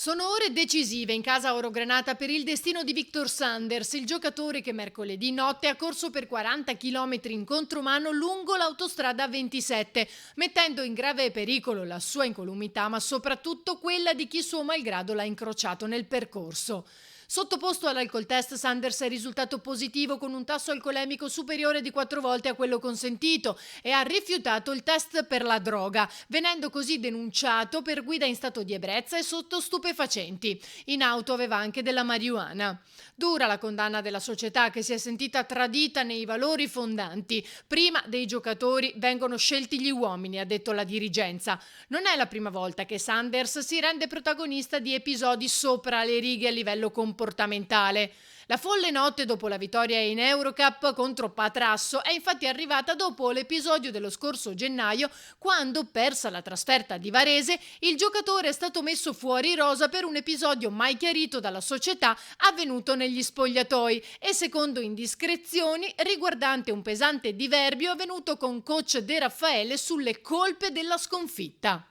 Sono ore decisive in casa Orogranata per il destino di Victor Sanders, il giocatore che mercoledì notte ha corso per 40 km in contromano lungo l'autostrada 27, mettendo in grave pericolo la sua incolumità, ma soprattutto quella di chi suo malgrado l'ha incrociato nel percorso. Sottoposto all'alcol test, Sanders è risultato positivo con un tasso alcolemico superiore di 4 volte a quello consentito e ha rifiutato il test per la droga, venendo così denunciato per guida in stato di ebbrezza e sotto stupefacenti. In auto aveva anche della marijuana. Dura la condanna della società che si è sentita tradita nei valori fondanti. Prima dei giocatori vengono scelti gli uomini, ha detto la dirigenza. Non è la prima volta che Sanders si rende protagonista di episodi sopra le righe a livello comportamentale. La folle notte dopo la vittoria in Eurocup contro Patrasso è infatti arrivata dopo l'episodio dello scorso gennaio, quando, persa la trasferta di Varese, il giocatore è stato messo fuori rosa per un episodio mai chiarito dalla società avvenuto negli spogliatoi e, secondo indiscrezioni, riguardante un pesante diverbio avvenuto con coach De Raffaele sulle colpe della sconfitta.